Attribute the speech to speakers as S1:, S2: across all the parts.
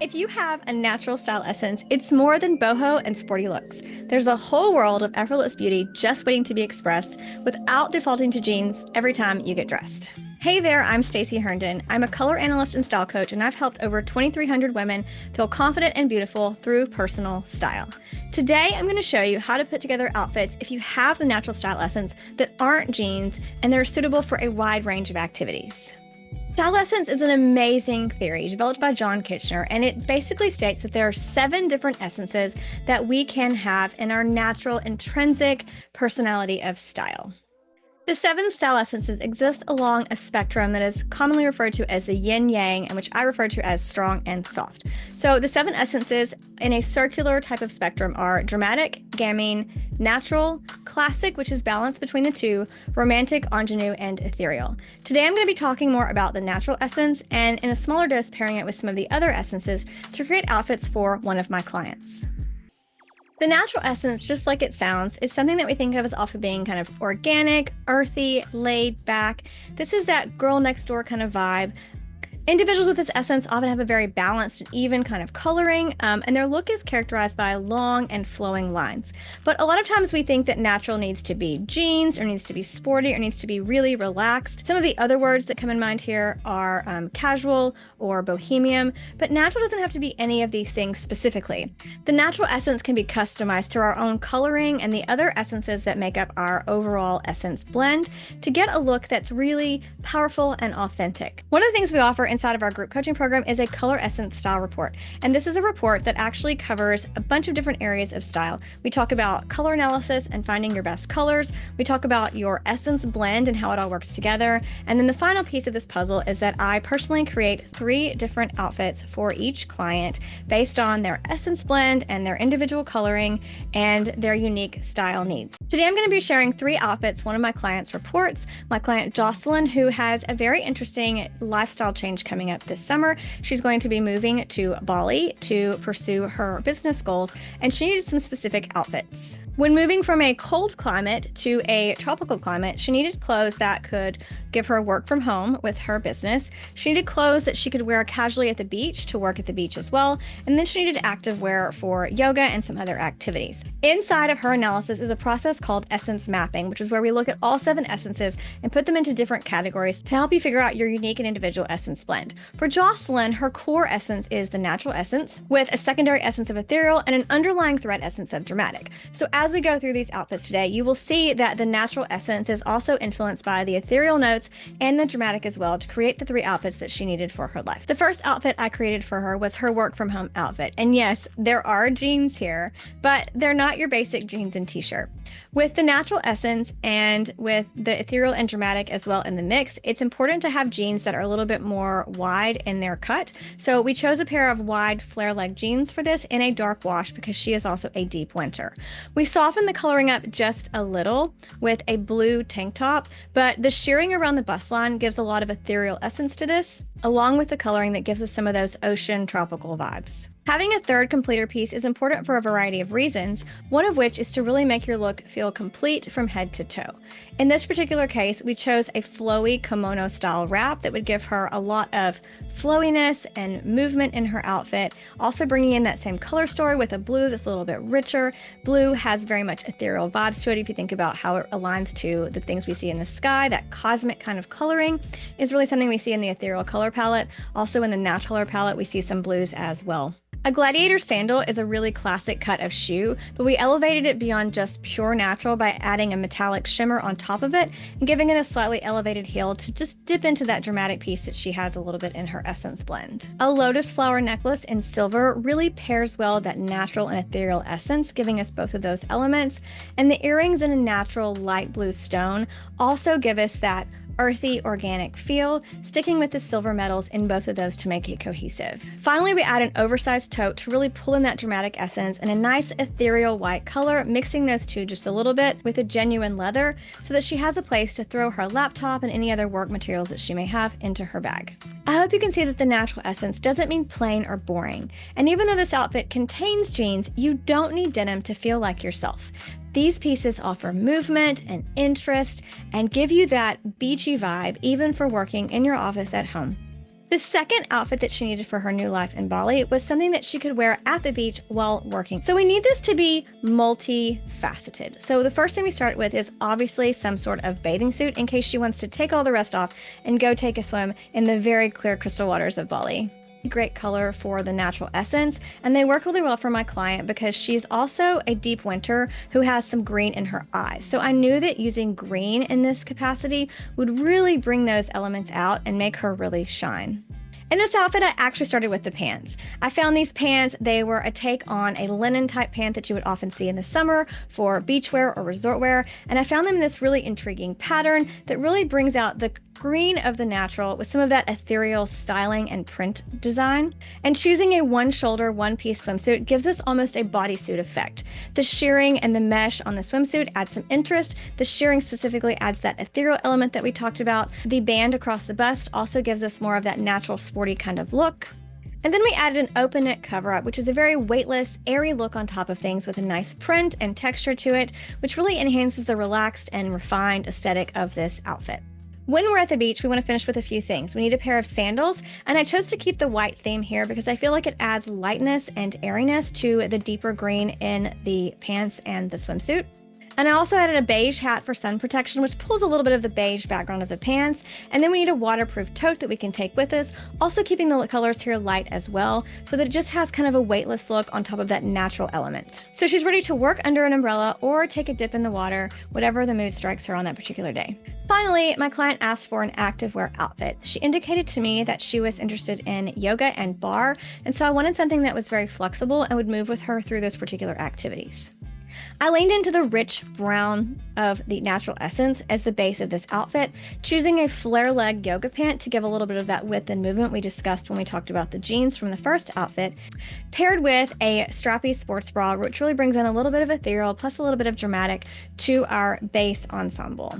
S1: If you have a natural style essence, it's more than boho and sporty looks. There's a whole world of effortless beauty just waiting to be expressed without defaulting to jeans every time you get dressed. Hey there, I'm Stacey Herndon. I'm a color analyst and style coach, and I've helped over 2,300 women feel confident and beautiful through personal style. Today, I'm going to show you how to put together outfits if you have the natural style essence that aren't jeans and they're suitable for a wide range of activities. Style essence is an amazing theory developed by John Kitchener, and it basically states that there are 7 different essences that we can have in our natural intrinsic personality of style. The 7 style essences exist along a spectrum that is commonly referred to as the yin-yang, and which I refer to as strong and soft. So the 7 essences in a circular type of spectrum are dramatic, gamine, natural, classic, which is balanced between the two, romantic, ingenue, and ethereal. Today I'm going to be talking more about the natural essence and in a smaller dose pairing it with some of the other essences to create outfits for one of my clients. The natural essence, just like it sounds, is something that we think of as often being kind of organic, earthy, laid back. This is that girl next door kind of vibe. Individuals with this essence often have a very balanced and even kind of coloring, and their look is characterized by long and flowing lines. But a lot of times we think that natural needs to be jeans, or needs to be sporty, or needs to be really relaxed. Some of the other words that come in mind here are casual or bohemian, but natural doesn't have to be any of these things specifically. The natural essence can be customized to our own coloring and the other essences that make up our overall essence blend to get a look that's really powerful and authentic. One of the things we offer inside of our group coaching program is a color essence style report. And this is a report that actually covers a bunch of different areas of style. We talk about color analysis and finding your best colors. We talk about your essence blend and how it all works together. And then the final piece of this puzzle is that I personally create 3 different outfits for each client based on their essence blend and their individual coloring and their unique style needs. Today I'm going to be sharing 3 outfits one of my clients reports. My client Jocelyn, who has a very interesting lifestyle change coming up this summer. She's going to be moving to Bali to pursue her business goals, and she needed some specific outfits. When moving from a cold climate to a tropical climate, she needed clothes that could give her work from home with her business. She needed clothes that she could wear casually at the beach to work at the beach as well. And then she needed active wear for yoga and some other activities. Inside of her analysis is a process called essence mapping, which is where we look at all 7 essences and put them into different categories to help you figure out your unique and individual essence blend. For Jocelyn, her core essence is the natural essence with a secondary essence of ethereal and an underlying thread essence of dramatic. So as we go through these outfits today, you will see that the natural essence is also influenced by the ethereal notes and the dramatic as well to create the 3 outfits that she needed for her life. The first outfit I created for her was her work from home outfit. And yes, there are jeans here, but they're not your basic jeans and t-shirt. With the natural essence and with the ethereal and dramatic as well in the mix, it's important to have jeans that are a little bit more wide in their cut. So we chose a pair of wide flare leg jeans for this in a dark wash because she is also a deep winter. We softened the coloring up just a little with a blue tank top, but the shearing around the bust line gives a lot of ethereal essence to this, along with the coloring that gives us some of those ocean tropical vibes. Having a third completer piece is important for a variety of reasons, one of which is to really make your look feel complete from head to toe. In this particular case, we chose a flowy kimono style wrap that would give her a lot of flowiness and movement in her outfit, also bringing in that same color story with a blue that's a little bit richer. Blue has very much ethereal vibes to it if you think about how it aligns to the things we see in the sky. That cosmic kind of coloring is really something we see in the ethereal color palette. Also in the natural color palette, we see some blues as well. A gladiator sandal is a really classic cut of shoe, but we elevated it beyond just pure natural by adding a metallic shimmer on top of it and giving it a slightly elevated heel to just dip into that dramatic piece that she has a little bit in her essence blend. A lotus flower necklace in silver really pairs well with that natural and ethereal essence, giving us both of those elements, and the earrings in a natural light blue stone also give us that earthy, organic feel, sticking with the silver metals in both of those to make it cohesive. Finally, we add an oversized tote to really pull in that dramatic essence and a nice ethereal white color, mixing those two just a little bit with a genuine leather so that she has a place to throw her laptop and any other work materials that she may have into her bag. I hope you can see that the natural essence doesn't mean plain or boring. And even though this outfit contains jeans, you don't need denim to feel like yourself. These pieces offer movement and interest and give you that beachy vibe even for working in your office at home. The second outfit that she needed for her new life in Bali was something that she could wear at the beach while working. So we need this to be multifaceted. So the first thing we start with is obviously some sort of bathing suit in case she wants to take all the rest off and go take a swim in the very clear crystal waters of Bali. Great color for the natural essence, and they work really well for my client because she's also a deep winter who has some green in her eyes. So I knew that using green in this capacity would really bring those elements out and make her really shine. In this outfit, I actually started with the pants. I found these pants. They were a take on a linen type pant that you would often see in the summer for beachwear or resort wear. And I found them in this really intriguing pattern that really brings out the green of the natural with some of that ethereal styling and print design. And choosing a one shoulder, one piece swimsuit gives us almost a bodysuit effect. The shearing and the mesh on the swimsuit adds some interest. The shearing specifically adds that ethereal element that we talked about. The band across the bust also gives us more of that natural sporty kind of look. And then we added an open knit cover up, which is a very weightless, airy look on top of things with a nice print and texture to it, which really enhances the relaxed and refined aesthetic of this outfit. When we're at the beach, we want to finish with a few things. We need a pair of sandals, and I chose to keep the white theme here because I feel like it adds lightness and airiness to the deeper green in the pants and the swimsuit. And I also added a beige hat for sun protection, which pulls a little bit of the beige background of the pants. And then we need a waterproof tote that we can take with us, also keeping the colors here light as well, so that it just has kind of a weightless look on top of that natural element. So she's ready to work under an umbrella or take a dip in the water, whatever the mood strikes her on that particular day. Finally, my client asked for an activewear outfit. She indicated to me that she was interested in yoga and bar, and so I wanted something that was very flexible and would move with her through those particular activities. I leaned into the rich brown of the natural essence as the base of this outfit, choosing a flare leg yoga pant to give a little bit of that width and movement we discussed when we talked about the jeans from the first outfit, paired with a strappy sports bra, which really brings in a little bit of ethereal plus a little bit of dramatic to our base ensemble.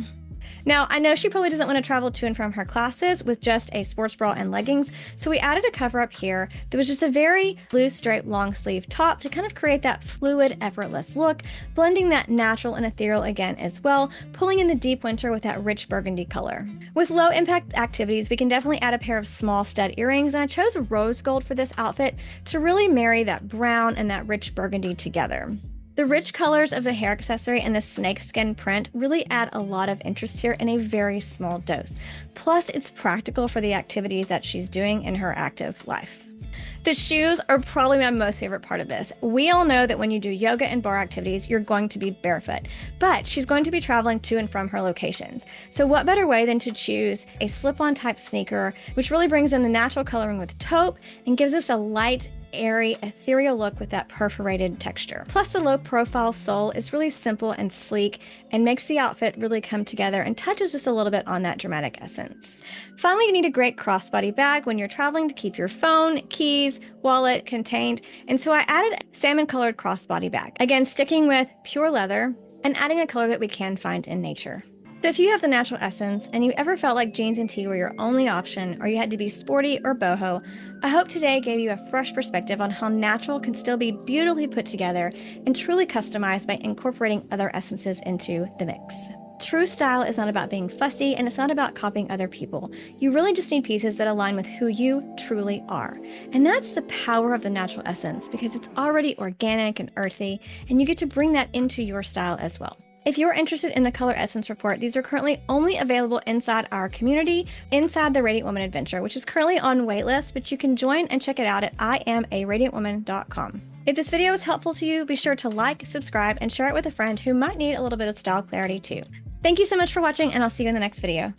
S1: Now, I know she probably doesn't want to travel to and from her classes with just a sports bra and leggings, so we added a cover up here that was just a very loose, straight, long sleeve top to kind of create that fluid, effortless look, blending that natural and ethereal again as well, pulling in the deep winter with that rich burgundy color. With low impact activities, we can definitely add a pair of small stud earrings, and I chose rose gold for this outfit to really marry that brown and that rich burgundy together. The rich colors of the hair accessory and the snakeskin print really add a lot of interest here in a very small dose. Plus, it's practical for the activities that she's doing in her active life. The shoes are probably my most favorite part of this. We all know that when you do yoga and bar activities, you're going to be barefoot, but she's going to be traveling to and from her locations. So what better way than to choose a slip-on type sneaker, which really brings in the natural coloring with taupe and gives us a light, airy, ethereal look with that perforated texture. Plus, the low profile sole is really simple and sleek and makes the outfit really come together and touches just a little bit on that dramatic essence. Finally, you need a great crossbody bag when you're traveling to keep your phone, keys, wallet contained, and so I added a salmon colored crossbody bag. Again, sticking with pure leather and adding a color that we can find in nature. So if you have the natural essence and you ever felt like jeans and tee were your only option, or you had to be sporty or boho, I hope today gave you a fresh perspective on how natural can still be beautifully put together and truly customized by incorporating other essences into the mix. True style is not about being fussy, and it's not about copying other people. You really just need pieces that align with who you truly are. And that's the power of the natural essence, because it's already organic and earthy, and you get to bring that into your style as well. If you're interested in the Color Essence Report, these are currently only available inside our community, inside the Radiant Woman Adventure, which is currently on Waitlist, but you can join and check it out at IamARadiantWoman.com. If this video was helpful to you, be sure to like, subscribe, and share it with a friend who might need a little bit of style clarity too. Thank you so much for watching, and I'll see you in the next video.